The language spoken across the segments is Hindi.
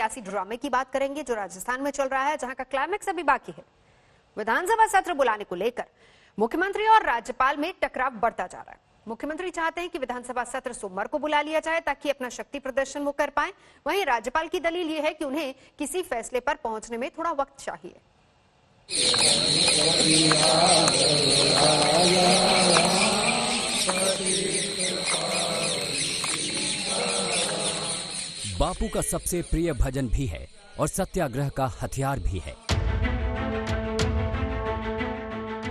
सियासी ड्रामे की बात करेंगे जो राजस्थान में चल रहा है, जहां का क्लाइमेक्स अभी बाकी है। विधानसभा सत्र बुलाने को लेकर मुख्यमंत्री और राज्यपाल में टकराव बढ़ता जा रहा है। मुख्यमंत्री चाहते हैं कि विधानसभा सत्र सोमवार को बुला लिया जाए ताकि अपना शक्ति प्रदर्शन वो कर पाए। वहीं राज्यपाल की दलील ये है कि उन्हें किसी फैसले पर पहुंचने में थोड़ा वक्त चाहिए। बापू का सबसे प्रिय भजन भी है और सत्याग्रह का हथियार भी है।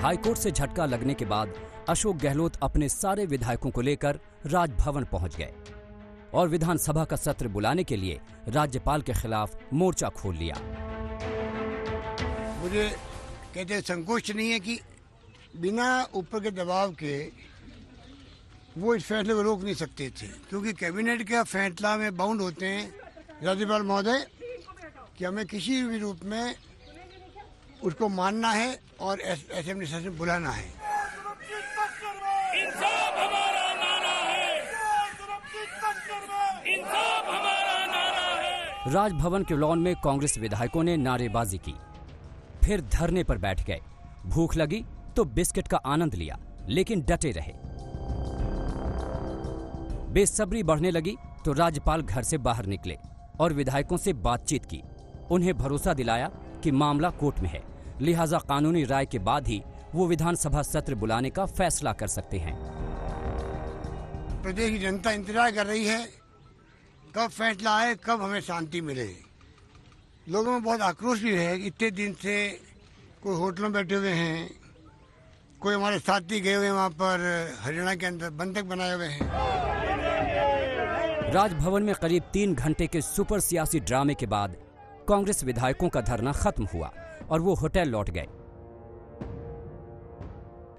हाईकोर्ट से झटका लगने के बाद अशोक गहलोत अपने सारे विधायकों को लेकर राजभवन पहुंच गए और विधानसभा का सत्र बुलाने के लिए राज्यपाल के खिलाफ मोर्चा खोल लिया। मुझे कहते संकोच नहीं है कि बिना ऊपर के दबाव के वो इस फैसले को रोक नहीं सकते थे, क्योंकि कैबिनेट का फैसला में बाउंड होते हैं राज्यपाल महोदय कि हमें किसी भी रूप में उसको मानना है और असेंबली सेशन बुलाना है। इंसाफ हमारा नारा है, इंसाफ हमारा नारा है। राजभवन के लॉन में कांग्रेस विधायकों ने नारेबाजी की, फिर धरने पर बैठ गए। भूख लगी तो बिस्किट का आनंद लिया, लेकिन डटे रहे। बेसब्री बढ़ने लगी तो राज्यपाल घर से बाहर निकले और विधायकों से बातचीत की। उन्हें भरोसा दिलाया कि मामला कोर्ट में है, लिहाजा कानूनी राय के बाद ही वो विधानसभा सत्र बुलाने का फैसला कर सकते हैं। प्रदेश की जनता इंतजार कर रही है कब फैसला आए, कब हमें शांति मिले। लोगों में बहुत आक्रोश भी है कि इतने दिन से कोई होटलों में बैठे हुए हैं, कोई हमारे साथी गए हुए वहाँ पर हरियाणा के अंदर बंधक बनाए हुए हैं। राजभवन में करीब 3 घंटे के सुपर सियासी ड्रामे के बाद कांग्रेस विधायकों का धरना खत्म हुआ और वो होटल लौट गए।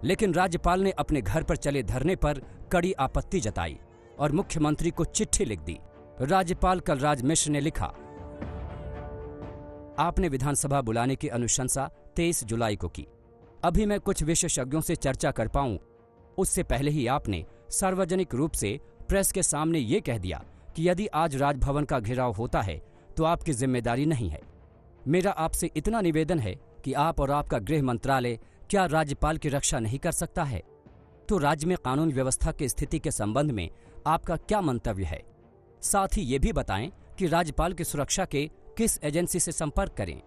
लेकिन राज्यपाल ने अपने घर पर चले धरने पर कड़ी आपत्ति जताई और मुख्यमंत्री को चिट्ठी लिख दी। राज्यपाल कलराज मिश्र ने लिखा, आपने विधानसभा बुलाने की अनुशंसा 23 जुलाई को की। अभी मैं कुछ विशेषज्ञों से चर्चा कर पाऊं, उससे पहले ही आपने सार्वजनिक रूप से प्रेस के सामने ये कह दिया कि यदि आज राजभवन का घेराव होता है तो आपकी जिम्मेदारी नहीं है। मेरा आपसे इतना निवेदन है कि आप और आपका गृह मंत्रालय क्या राज्यपाल की रक्षा नहीं कर सकता है? तो राज्य में कानून व्यवस्था की स्थिति के संबंध में आपका क्या मंतव्य है? साथ ही ये भी बताएं कि राज्यपाल की सुरक्षा के किस एजेंसी से संपर्क करें।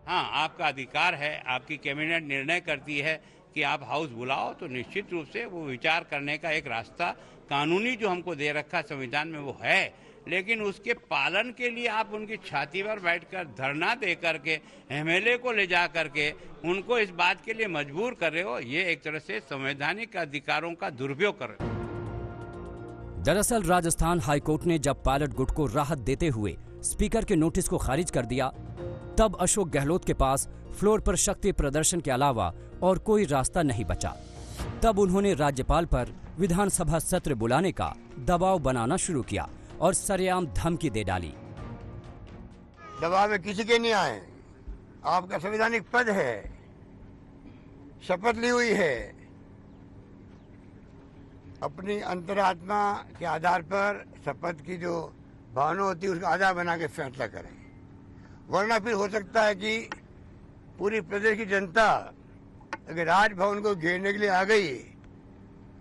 हाँ, आपका अधिकार है, आपकी कैबिनेट निर्णय करती है कि आप हाउस बुलाओ, तो निश्चित रूप से वो विचार करने का एक रास्ता कानूनी जो हमको दे रखा संविधान में वो है, लेकिन उसके पालन के लिए आप उनकी छाती पर बैठकर धरना दे करके एमएलए को ले जा करके उनको इस बात के लिए मजबूर कर रहे हो, ये एक तरह से संवैधानिक अधिकारों का दुरुपयोग कर रहे हो। दरअसल राजस्थान हाईकोर्ट ने जब पायलट गुट को राहत देते हुए स्पीकर के नोटिस को खारिज कर दिया, तब अशोक गहलोत के पास फ्लोर पर शक्ति प्रदर्शन के अलावा और कोई रास्ता नहीं बचा। तब उन्होंने राज्यपाल पर विधानसभा सत्र बुलाने का दबाव बनाना शुरू किया और सरेआम धमकी दे डाली। दबाव में किसी के नहीं आए, आपका संवैधानिक पद है, शपथ ली हुई है, अपनी अंतरात्मा के आधार पर शपथ की जो भावना होती है उसका आधार बना के फैसला करें, वरना फिर हो सकता है कि पूरी प्रदेश की जनता अगर राजभवन को घेरने के लिए आ गई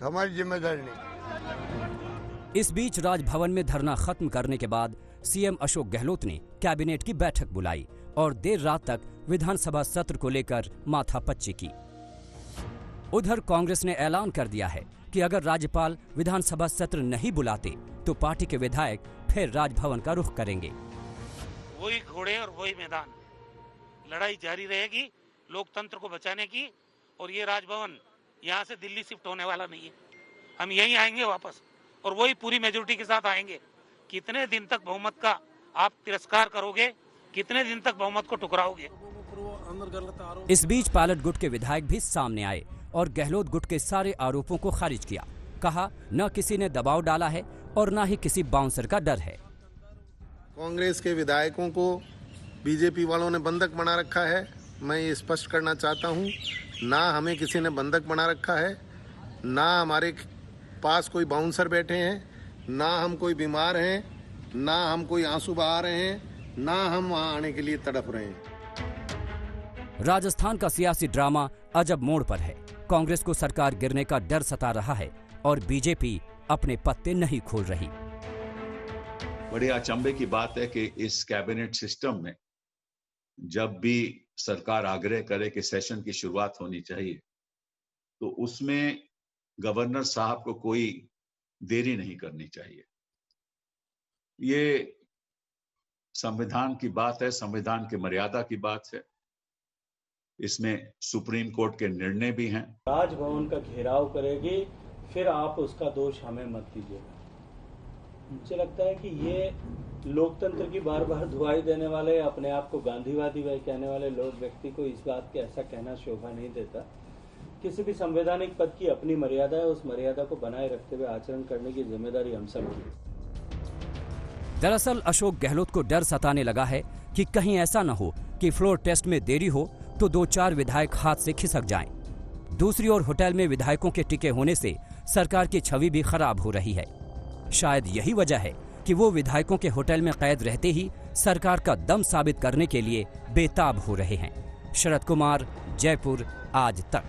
तो हमारी जिम्मेदारी नहीं। इस बीच राजभवन में धरना खत्म करने के बाद सीएम अशोक गहलोत ने कैबिनेट की बैठक बुलाई और देर रात तक विधानसभा सत्र को लेकर माथापच्ची की। उधर कांग्रेस ने ऐलान कर दिया है कि अगर राज्यपाल विधानसभा सत्र नहीं बुलाते तो पार्टी के विधायक फिर राजभवन का रुख करेंगे। वही घोड़े और वही मैदान, लड़ाई जारी रहेगी लोकतंत्र को बचाने की। और ये राजभवन यहाँ से दिल्ली शिफ्ट होने वाला नहीं है, हम यहीं आएंगे वापस और वही पूरी मेजोरिटी के साथ आएंगे। कितने दिन तक बहुमत का आप तिरस्कार करोगे, कितने दिन तक बहुमत को ठुकराओगे? इस बीच पायलट गुट के विधायक भी सामने आए और गहलोत गुट के सारे आरोपों को खारिज किया। कहा, न किसी ने दबाव डाला है और न ही किसी बाउंसर का डर है। कांग्रेस के विधायकों को बीजेपी वालों ने बंधक बना रखा है। मैं ये स्पष्ट करना चाहता हूँ, ना हमें किसी ने बंधक बना रखा है, ना हमारे पास कोई बाउंसर बैठे हैं, ना हम कोई बीमार हैं, ना हम कोई आंसू बहा रहे हैं, ना हम वहां आने के लिए तड़प रहे हैं। राजस्थान का सियासी ड्रामा अजब मोड़ पर है। कांग्रेस को सरकार गिरने का डर सता रहा है और बीजेपी अपने पत्ते नहीं खोल रही। बड़ी अचंभे की बात है कि इस कैबिनेट सिस्टम में जब भी सरकार आग्रह करे कि सेशन की शुरुआत होनी चाहिए तो उसमें गवर्नर साहब को कोई देरी नहीं करनी चाहिए। ये संविधान की बात है, संविधान की मर्यादा की बात है। इसमें सुप्रीम कोर्ट के निर्णय भी हैं। राजभवन का घेराव करेगी, फिर आप उसका दोष हमें मत दीजिएगा। मुझे लगता है कि ये लोकतंत्र की बार बार दुहाई देने वाले, अपने आप को गांधीवादी कहने वाले लोग व्यक्ति को इस बात के ऐसा कहना शोभा नहीं देता। किसी भी संवैधानिक पद की अपनी मर्यादा है, उस मर्यादा को बनाए रखते हुए आचरण करने की जिम्मेदारी हम सब की है। दरअसल अशोक गहलोत को डर सताने लगा है कि कहीं ऐसा न हो कि फ्लोर टेस्ट में देरी हो तो 2-4 विधायक हाथ से खिसक जाएं। दूसरी ओर होटल में विधायकों के टिके होने से सरकार की छवि भी खराब हो रही है। शायद यही वजह है कि वो विधायकों के होटल में कैद रहते ही सरकार का दम साबित करने के लिए बेताब हो रहे हैं। शरद कुमार, जयपुर, आज तक।